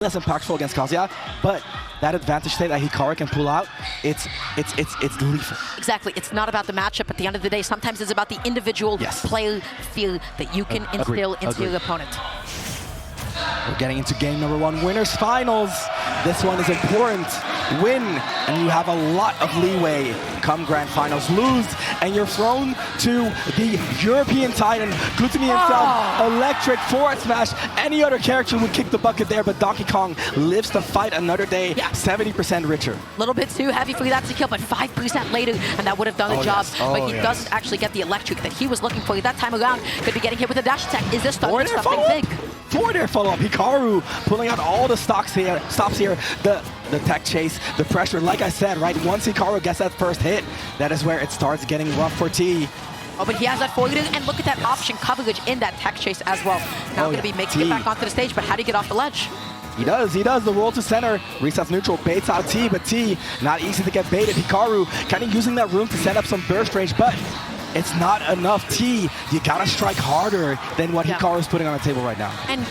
less impactful against Kazuya, but that advantage state that Hikaru can pull out, it's lethal. Exactly. It's not about the matchup. At the end of the day, sometimes it's about the individual player feel that you can instill into your opponent. We're getting into game number 1, winners finals. This one is important. Win, and you have a lot of leeway. Come grand finals, lose, and you're thrown to the European Titan, Kutumi himself, electric forward smash. Any other character would kick the bucket there, but Donkey Kong lives to fight another day, 70% richer. A little bit too heavy for that to kill, but 5% later, and that would have done the job. But he doesn't actually get the electric that he was looking for. That time around, could be getting hit with a dash attack. Is this starting something big? Forward air follow-up. Hikaru pulling out all the stops here. The tech chase, the pressure. Like I said, right, once Hikaru gets that first hit, that is where it starts getting rough for T. Oh, but he has that forward, and look at that option coverage in that tech chase as well. Now going to be making it back onto the stage, but how do you get off the ledge? He does. The roll to center, resets neutral, baits out T, but T, not easy to get baited. Hikaru kind of using that room to set up some burst range, but it's not enough. T, you gotta strike harder than what Hikaru is putting on the table right now. And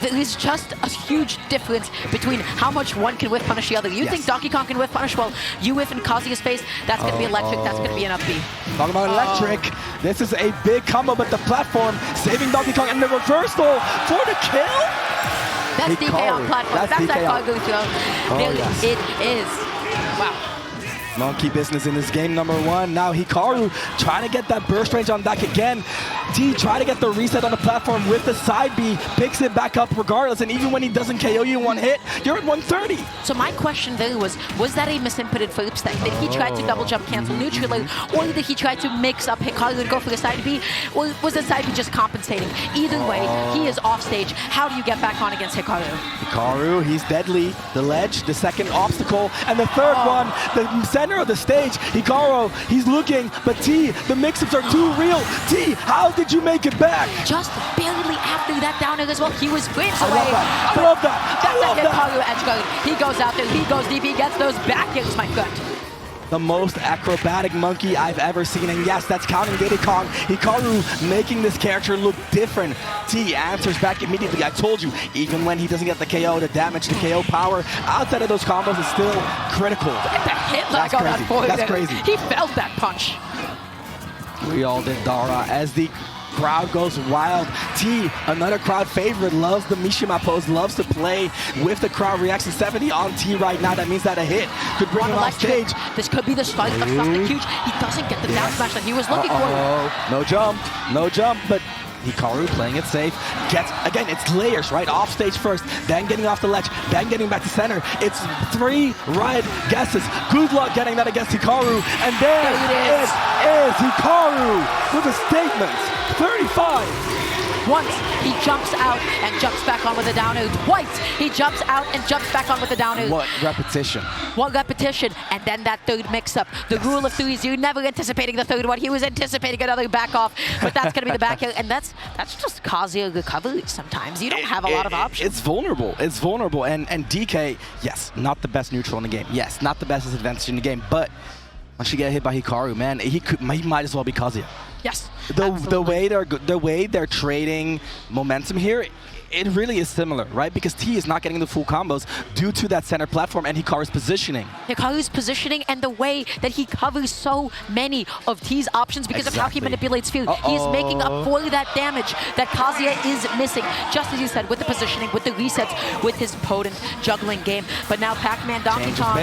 there's just a huge difference between how much one can whiff punish the other. You think Donkey Kong can whiff punish? Well, you whiff in Kazuya's face, that's going to be electric, that's going to be an up B. Talking about electric, this is a big combo, but the platform saving Donkey Kong and the reversal for the kill? That's DK on platform. That's that cargo throw. It is. Wow. Monkey business in this game number 1. Now Hikaru trying to get that burst range on back again. T try to get the reset on the platform with the side B, picks it back up regardless, and even when he doesn't KO you in one hit, you're at 130. So my question there was that a misinputted flip stack? Did he try to double jump cancel neutral, or did he try to mix up Hikaru and go for the side B? Or was the side B just compensating? Either way, he is off stage. How do you get back on against Hikaru? Hikaru, he's deadly. The ledge, the second obstacle, and the third one, the center of the stage. Hikaru, he's looking, but T, the mix-ups are too real. T, how did you make it back? Just barely after that down air as well. He was frames away. I love that. That's a Hikaru edgeguard. He goes out there, he goes deep, he gets those back airs, my friend. The most acrobatic monkey I've ever seen, and yes, that's counting Diddy Kong. Hikaru making this character look different. T answers back immediately. I told you, even when he doesn't get the KO, the damage, the KO power outside of those combos is still critical. Look at the hit lag on that forward. That's crazy. He felt that punch. We all did, Dara, as the crowd goes wild. T, another crowd favorite, loves the Mishima pose, loves to play with the crowd reaction. 70 on T right now. That means that a hit could bring him off stage. This could be the start of something huge. He doesn't get the down smash that he was looking for. No jump, but Hikaru playing it safe. Gets, again, it's layers, right? Off stage first, then getting off the ledge, then getting back to center. It's 3 right guesses. Good luck getting that against Hikaru. And there it is Hikaru with a statement. 35. Once he jumps out and jumps back on with a down air. Twice he jumps out and jumps back on with a down air. What repetition? One repetition, and then that third mix-up. The rule of threes, you're never anticipating the third one. He was anticipating another back off, but that's going to be the back air, and that's just Kazuya recovery sometimes. You don't have a lot of options. It's vulnerable, and DK, yes, not the best neutral in the game. Yes, not the best advantage in the game, but once you get hit by Hikaru, man, he might as well be Kazuya. Yes, the way they're trading momentum here, it really is similar, right? Because T is not getting the full combos due to that center platform and Hikaru's positioning. Hikaru's positioning and the way that he covers so many of T's options because of how he manipulates field. He is making up for that damage that Kazuya is missing. Just as you said, with the positioning, with the resets, with his potent juggling game. But now Pac-Man, Donkey Kong.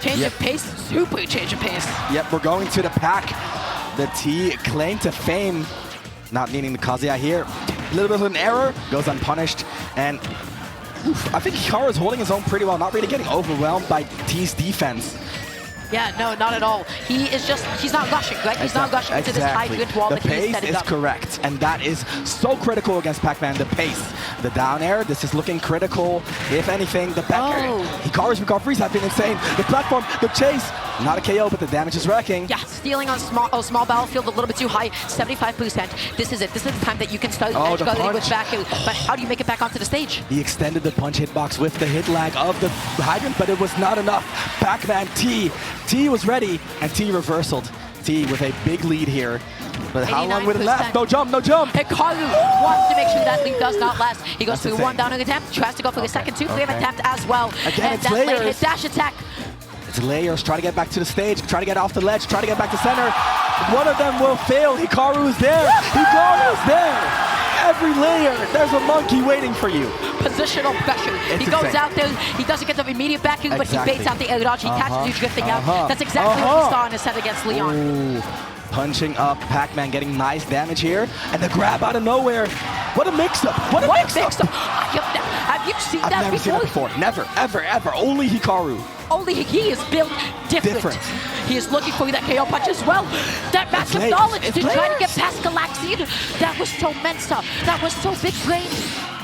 Change of pace, super change of pace. Yep, we're going to the Pac. The T claim to fame, not needing the Kazuya here. A little bit of an error, goes unpunished, and I think Hikaru is holding his own pretty well, not really getting overwhelmed by T's defense. Yeah, no, not at all. He's not rushing, right? He's not rushing into this hydrant wall that he's setting up. The pace is correct, and that is so critical against Pac-Man, the pace. The down air, this is looking critical. If anything, the back air. Hikaru's recoveries have been insane. The platform, the chase, not a KO, but the damage is wrecking. Yeah, stealing on small battlefield a little bit too high, 75%. This is it. This is the time that you can start edgeguarding with back air. But how do you make it back onto the stage? He extended the punch hitbox with the hit lag of the hydrant, but it was not enough. Pac-Man T was ready, and T reversaled. T with a big lead here. But how long will it last? No jump, no jump. Hikaru wants to make sure that lead does not last. He goes That's through one down attempt, tries to go for the second two-frame attempt as well. Again, and it's that late layers. hit dash attack. It's layers, try to get back to the stage, try to get off the ledge, try to get back to center. One of them will fail. Hikaru is there. Hikaru is there. Every layer, there's a monkey waiting for you. Positional pressure. He goes out there, he doesn't get the immediate backing, but he baits out the air dodge. He catches you drifting out. That's exactly what we saw in his set against Leon. Ooh. Punching up, Pac-Man getting nice damage here, and the grab out of nowhere. What a mix-up! What a mix-up! Have you seen that I've never seen it before. Never, ever, ever. Only Hikaru. Only he is built different. He is looking for that KO punch as well. That massive knowledge to try to get past Galaxian. That was so Mensa. That was so big brain.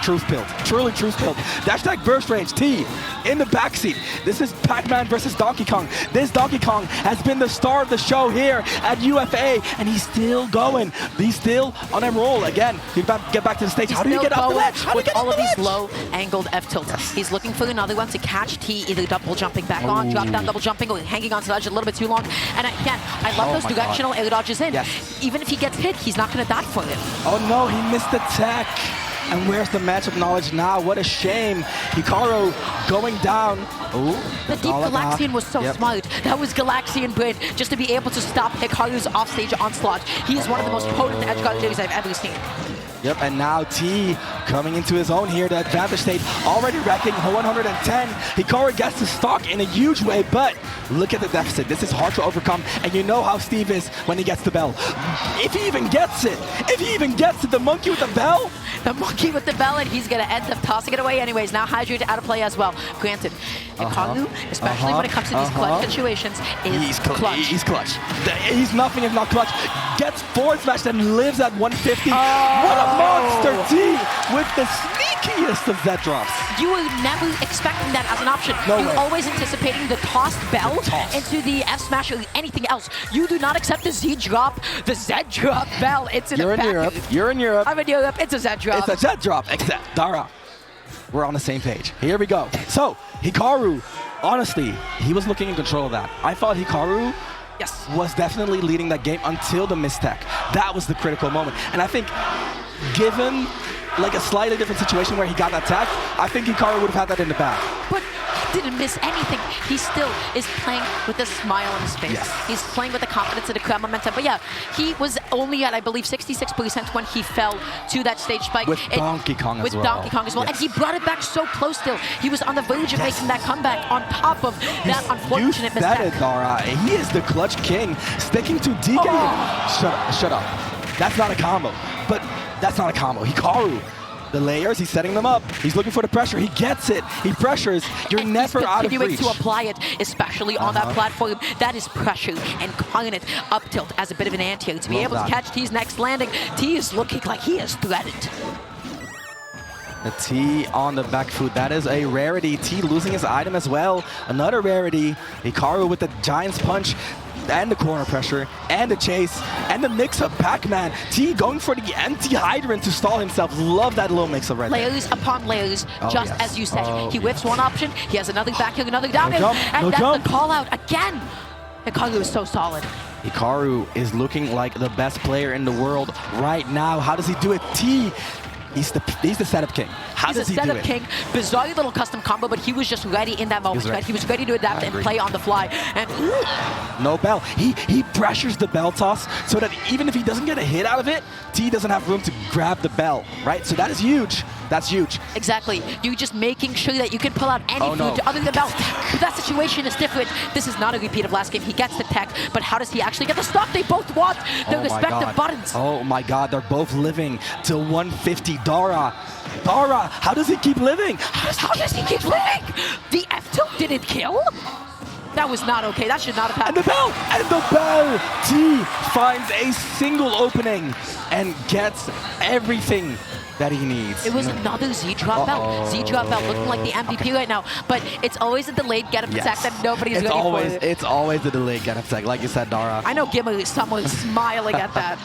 Truth build, truly truth build. Dash attack burst range, T in the backseat. This is Pac-Man versus Donkey Kong. This Donkey Kong has been the star of the show here at UFA, and he's still going. He's still on a roll. Again, get back to the stage. How do you get off the ledge? How do you get all off of the these ledge? low-angled F-tilts. He's looking for another one to catch T, either double jumping back on, drop down, double jumping, or hanging onto the ledge a little bit too long. And again, I love those directional air dodges in. Even if he gets hit, he's not going to die for it. Oh no, he missed the tech. And where's the matchup knowledge now? What a shame. Hikaru going down. Ooh, the deep Galaxian was so smart. That was Galaxian brain, just to be able to stop Hikaru's offstage onslaught. He is one of the most potent edgeguard players I've ever seen. Yep, and now T coming into his own here. The advantage state already wrecking 110. Hikaru gets the stock in a huge way, but look at the deficit. This is hard to overcome, and you know how Steve is when he gets the bell. If he even gets it, the monkey with the bell. The monkey with the bell, and he's going to end up tossing it away anyways. Now Hydrate out of play as well. Granted, Hikaru, especially when it comes to these clutch situations, is clutch. He's clutch. He's nothing if not clutch. Gets forward smashed and lives at 150. What a monster T with the sneakiest of Z drops. You were never expecting that as an option. You were always anticipating the tossed bell into the F smash or anything else. You do not accept the Z drop, the Z drop bell. It's in You're in Europe. You're in Europe. I'm in Europe. It's a Z drop. It's a Z drop. Except Dara. We're on the same page. Here we go. So Hikaru, honestly, he was looking in control of that. I thought Hikaru was definitely leading that game until the mistech. That was the critical moment. And I think given like a slightly different situation where he got attacked, I think Hikaru would have had that in the bag. But he didn't miss anything. He still is playing with a smile on his face. He's playing with the confidence of the crowd momentum. But yeah, he was only at, I believe, 66% when he fell to that stage spike. With Donkey Kong as well. And he brought it back so close still. He was on the verge of making that comeback on top of that unfortunate mistake. You said it, Dara. He is the clutch king, sticking to DK. Shut up. That's not a combo. But that's not a combo. Hikaru, the layers, he's setting them up. He's looking for the pressure. He gets it. He pressures. You're never out of reach. He's continuing to apply it, especially on that platform. That is pressure and calling it up tilt as a bit of an anti-air. To be able to catch T's next landing, T is looking like he is threatened. The T on the back foot, that is a rarity. T losing his item as well. Another rarity. Hikaru with the Giant's Punch and the corner pressure and the chase and the mix-up Pac-Man. T going for the anti-hydrant to stall himself. Love that little mix-up right there. Layers upon layers, just as you said. He whips one option, he has another back hill, another down hill, and that's the call out again. Hikaru is so solid. Hikaru is looking like the best player in the world right now. How does he do it? T, he's the setup king. How does he do it? He's a setup king. Bizarre little custom combo, but he was just ready in that moment, right? He was ready to adapt and play on the fly. And no bell. He pressures the bell toss so that even if he doesn't get a hit out of it, T doesn't have room to grab the bell, right? So that is huge. That's huge. Exactly. You're just making sure that you can pull out any food other than bell. But that situation is different. This is not a repeat of last game. He gets the tech, but how does he actually get the stop? They both want their respective buttons. Oh my god, they're both living till 150. Dara, how does he keep living? How does he keep living? The F-tilt didn't kill? That was not okay. That should not have happened. And the bell! T finds a single opening and gets everything that he needs. It was another Z-drop bell. Z-drop bell looking like the MVP right now, but it's always a delayed get-up attack that nobody's ready for. It's always a delayed get-up attack, like you said, Dara. I know Gimmer is someone smiling at that.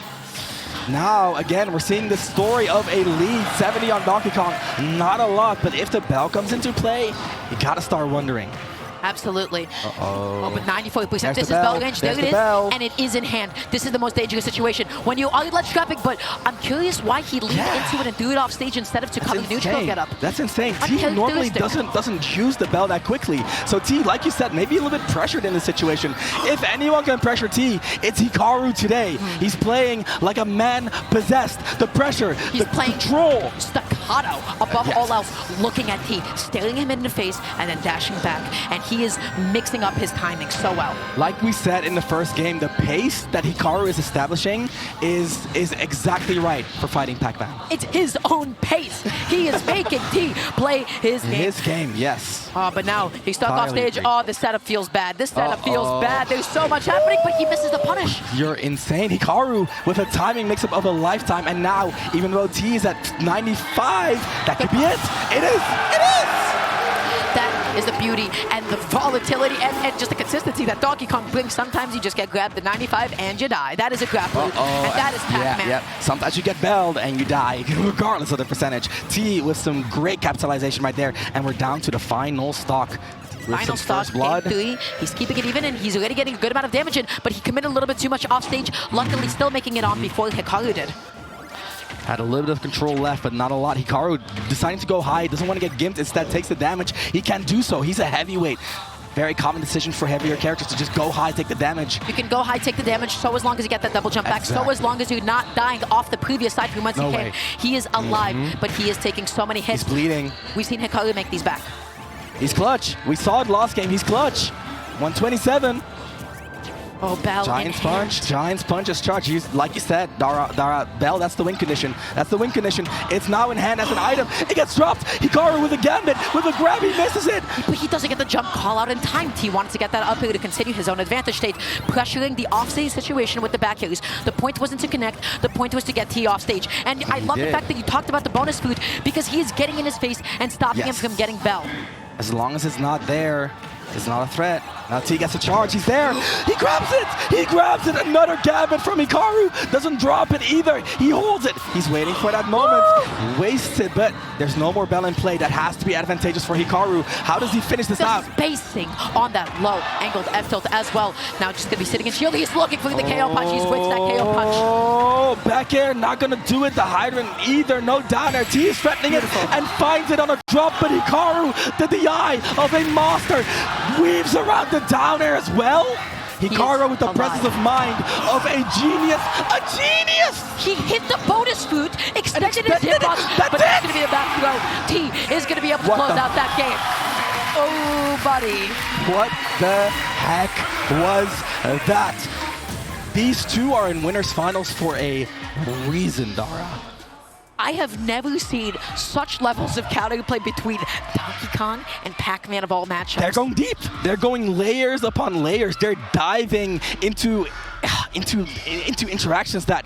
Now, again, we're seeing the story of a lead, 70 on Donkey Kong. Not a lot, but if the bell comes into play, you gotta start wondering. Absolutely. Uh-oh. Oh, but 94%. There's This is the bell. bell range. There's There it the is. bell. And it is in hand. This is the most dangerous situation. When you are ledge trapping, but I'm curious why he leaned into it and threw it off stage instead of to cover the neutral get up. That's insane. T normally doesn't use the bell that quickly. So T, like you said, maybe a little bit pressured in this situation. If anyone can pressure T, it's Hikaru today. He's playing like a man possessed. The pressure, He's playing control. Staccato above all else, looking at T, staring him in the face, and then dashing back. And he is mixing up his timing so well. Like we said in the first game, the pace that Hikaru is establishing is exactly right for fighting Pac-Man. It's his own pace. He is making T play his game. His game, yes. Oh, but now he's stuck off stage. Agree. Oh, this setup feels bad. This setup feels bad. There's so much happening, but he misses the punish. You're insane. Hikaru with a timing mix-up of a lifetime, and now, even though T is at 95, that could be it. It is! It is! That is the beauty and the volatility and just the consistency that Donkey Kong brings. Sometimes you just get grabbed at 95 and you die. That is a grappler, and that is Pac-Man. Yeah. Sometimes you get belled and you die, regardless of the percentage. T with some great capitalization right there, and we're down to the final stock. Final stock, game 3. He's keeping it even, and he's already getting a good amount of damage in, but he committed a little bit too much off stage. Luckily, still making it on before Hikaru did. Had a little bit of control left, but not a lot. Hikaru deciding to go high, doesn't want to get gimped, instead takes the damage. He can do so. He's a heavyweight. Very common decision for heavier characters to just go high, take the damage. You can go high, take the damage, so as long as you get that double jump back, so as long as you're not dying off the previous side from whence he came. He is alive, but he is taking so many hits. He's bleeding. We've seen Hikaru make these back. He's clutch. We saw it last game. He's clutch. 127. Oh, Bell. Giant's punch is charged. Like you said, Dara, Bell, that's the win condition. That's the win condition. It's now in hand as an item. It gets dropped. Hikaru with a gambit, with a grab, he misses it. But he doesn't get the jump call out in time. T wanted to get that up air to continue his own advantage state, pressuring the offstage situation with the back airs. The point wasn't to connect. The point was to get T off stage. And I love the fact that you talked about the bonus food, because he is getting in his face and stopping him from getting Bell. As long as it's not there, it's not a threat. Now T gets a charge. He's there. He grabs it. He grabs it. Another gambit from Hikaru. Doesn't drop it either. He holds it. He's waiting for that moment. Wastes it, but there's no more Bell in play. That has to be advantageous for Hikaru. How does he finish this out? Spacing on that low angled F tilt as well. Now just gonna be sitting in shield. He's looking for the KO punch. He's with that KO punch. Oh, back air, not gonna do it. The hydrant either. No down air. T is threatening it and finds it on a drop, but Hikaru, the eye of a monster, weaves around the down air as well. Hikaru with the presence of mind of a genius. A genius! He hit the bonus food, extended his hitbox, but that's going to be a back throw. T is going to be able to close out that game. Oh, buddy. What the heck was that? These two are in winners finals for a reason, Dara. I have never seen such levels of counterplay between Donkey Kong and Pac-Man of all matchups. They're going deep. They're going layers upon layers. They're diving into interactions that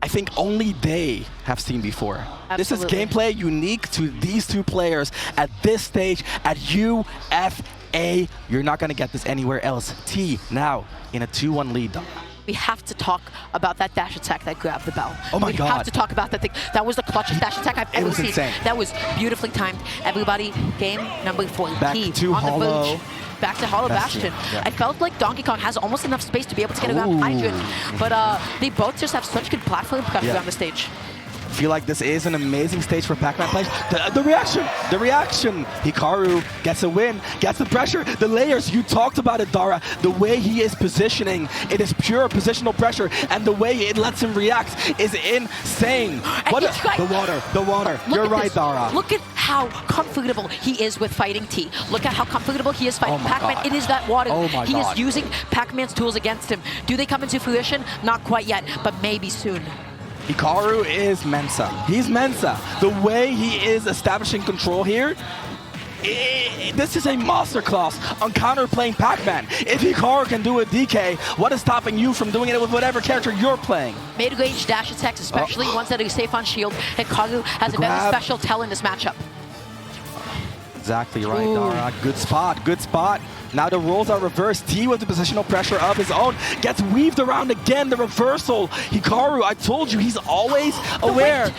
I think only they have seen before. Absolutely. This is gameplay unique to these two players at this stage at UFA. You're not going to get this anywhere else. T now in a 2-1 lead, though. We have to talk about that dash attack that grabbed the Bell. Oh my God. We have to talk about that thing. That was the clutchest dash attack I've ever seen. Insane. That was beautifully timed. Everybody, game number 4. Back to on Hollow. The verge. Back to Hollow Bastion. Yeah. I felt like Donkey Kong has almost enough space to be able to get around Hydrant, but they both just have such good platform pressure on the stage. I feel like this is an amazing stage for Pac-Man players. The reaction. Hikaru gets a win, gets the pressure, the layers. You talked about it, Dara. The way he is positioning, it is pure positional pressure, and the way it lets him react is insane. The water. You're right, Dara. Look at how comfortable he is with fighting T. Look at how comfortable he is fighting Pac-Man. It is that water. He is using Pac-Man's tools against him. Do they come into fruition? Not quite yet, but maybe soon. Hikaru is Mensa. He's Mensa. The way he is establishing control here, this is a masterclass on counterplaying Pac-Man. If Hikaru can do a DK, what is stopping you from doing it with whatever character you're playing? Mid-range dash attacks, especially ones that are safe on shield. Hikaru has a very special tell in this matchup. Exactly right, Dara. Good spot. Now the roles are reversed. T with the positional pressure of his own gets weaved around again. The reversal. Hikaru, I told you, he's always aware.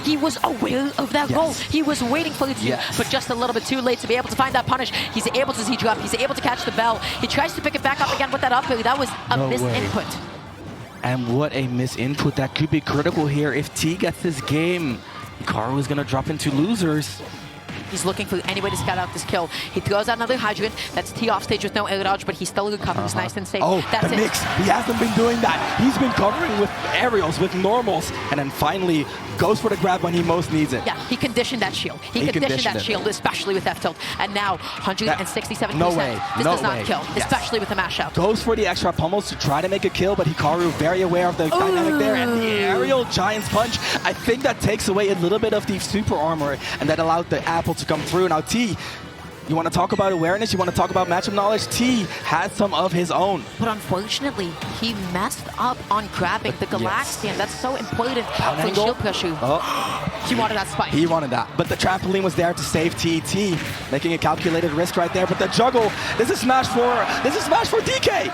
He was aware of that goal. He was waiting for it to, but just a little bit too late to be able to find that punish. He's able to Z-drop. He's able to catch the bell. He tries to pick it back up again with that up air. That was a misinput. And what a misinput that could be critical here. If T gets this game, Hikaru is going to drop into losers. He's looking for any way to scout out this kill. He throws out another Hydrant. That's T off stage with no air dodge, but he still recovers nice and safe. Oh, that's the mix. He hasn't been doing that. He's been covering with aerials, with normals, and then finally goes for the grab when he most needs it. Yeah, he conditioned that shield. He conditioned that shield, especially with F-tilt. And now, 167%. No way. This does not kill, especially with the mashup. Goes for the extra pummels to try to make a kill, but Hikaru very aware of the dynamic there. And the aerial Giant's Punch, I think that takes away a little bit of the super armor, and that allowed the apple to come through. Now T, you want to talk about awareness, you want to talk about matchup knowledge, T has some of his own. But unfortunately, he messed up on grabbing the Galaxian. That's so important for shield pressure. He wanted that spike. He wanted that. But the trampoline was there to save TT, making a calculated risk right there. But the juggle, this is smash for DK.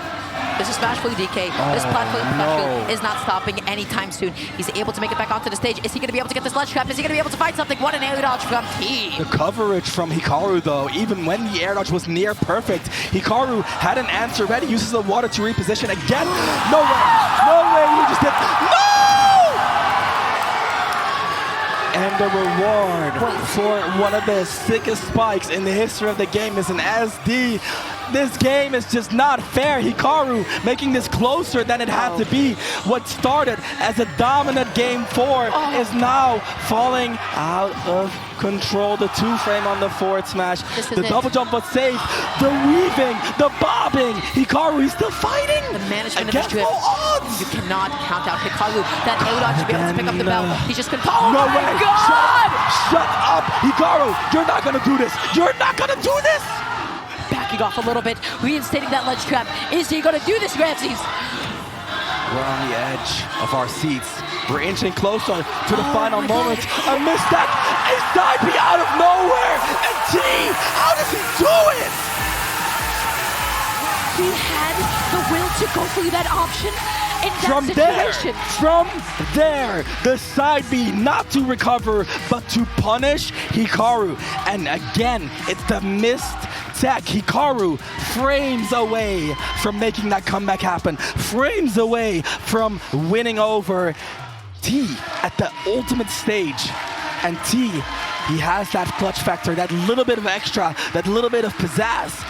This is smash for DK. This platform pressure is not stopping anytime soon. He's able to make it back onto the stage. Is he going to be able to get this ledge trap? Is he going to be able to find something? What an air dodge from T. The coverage from Hikaru, though, even when the air dodge was near perfect, Hikaru had an answer ready, uses the water to reposition again. No way. No way. He just did. No! And the reward for one of the sickest spikes in the history of the game is an SD. This game is just not fair. Hikaru making this closer than it had to be. What started as a dominant game 4 is now falling out of control. The 2-frame on the forward smash. The double jump was safe. The weaving, the bobbing. Hikaru, he's still fighting. The management of his drift. You cannot count out Hikaru. That air dodge to be able to pick up the bell. He's just gonna. Oh no my way. God! Shut up, Hikaru. You're not gonna do this. You're not gonna do this. Backing off a little bit, reinstating that ledge trap. Is he gonna do this, Ramses? We're on the edge of our seats. We're inching closer to the final moments. A misstep, a side B out of nowhere. And T, how does he do it? He had the will to go for that option in that situation. From there, the side B, not to recover, but to punish Hikaru. And again, it's the missed tech. Hikaru frames away from making that comeback happen, frames away from winning over T at the ultimate stage. And T, he has that clutch factor, that little bit of extra, that little bit of pizzazz.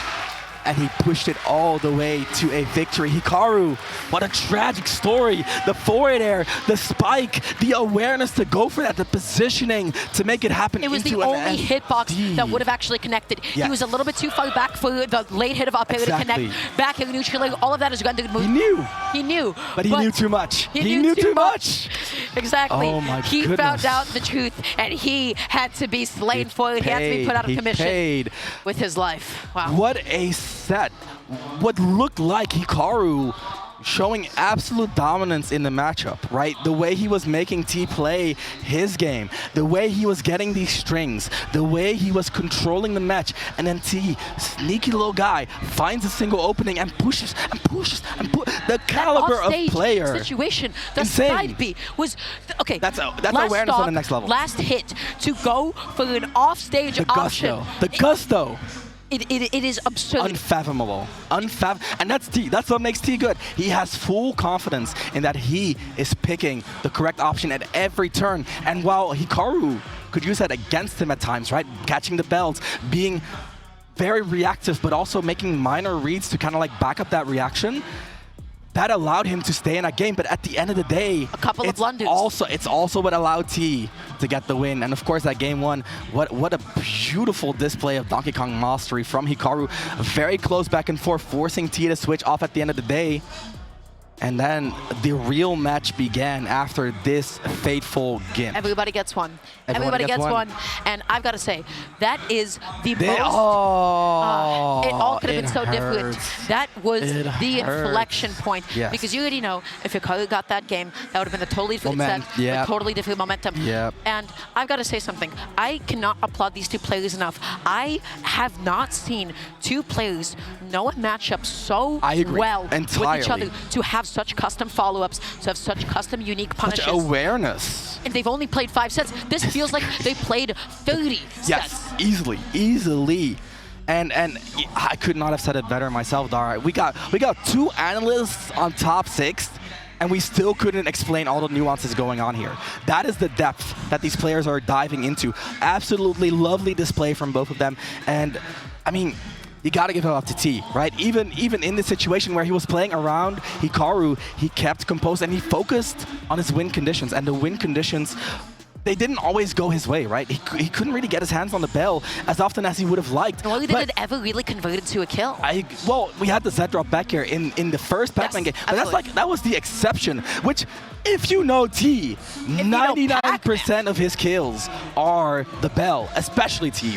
And he pushed it all the way to a victory. Hikaru, what a tragic story. The forward air, the spike, the awareness to go for that, the positioning to make it happen. It was the only hitbox that would have actually connected. He was a little bit too far back for the late hit of up air to connect. Back air neutral, all of that is rendered move. He knew. He knew. But he knew too much. He knew too much. Exactly. Oh my he found out the truth, and he had to be slain for it. He had to be put out of commission with his life. Wow. What a set. What looked like Hikaru showing absolute dominance in the matchup, right? The way he was making T play his game, the way he was getting these strings, the way he was controlling the match, and then T, sneaky little guy, finds a single opening and pushes and pushes and the caliber of player. Situation, the insane. side B was okay. That's awareness on the next level. Last hit to go for an offstage option. The gusto. It is absurd. Unfathomable. And that's T. That's what makes T good. He has full confidence in that he is picking the correct option at every turn. And while Hikaru could use that against him at times, right? Catching the bells, being very reactive, but also making minor reads to kind of like back up that reaction. That allowed him to stay in that game, but at the end of the day, a couple of blunders. It's also what allowed T to get the win. And of course, that game 1, what a beautiful display of Donkey Kong mastery from Hikaru. Very close back and forth, forcing T to switch off at the end of the day. And then the real match began after this fateful GIMP. Everybody gets one. Everybody gets one. And I've got to say, that is the most... it all could have been so different. That was the inflection point. Yes. Because you already know, if Hikaru got that game, that would have been a totally different set, a totally different momentum. And I've got to say something. I cannot applaud these two players enough. I have not seen two players know a matchup so well with each other to have have such custom follow-ups, to have such custom unique punishes. Such awareness. And they've only played 5 sets. This feels like they played 30 sets. Yes, easily. And I could not have said it better myself, Dara. We got 2 analysts on top 6, and we still couldn't explain all the nuances going on here. That is the depth that these players are diving into. Absolutely lovely display from both of them. And I mean, you got to give it up to T, right? Even in this situation where he was playing around Hikaru, he kept composed and he focused on his win conditions. And the win conditions, they didn't always go his way, right? He couldn't really get his hands on the bell as often as he would have liked. Well, did it ever really convert into a kill? Well, we had the Z drop back here in the first Pac-Man game, but that was the exception. Which, if you know T, 99% of his kills are the bell, especially T.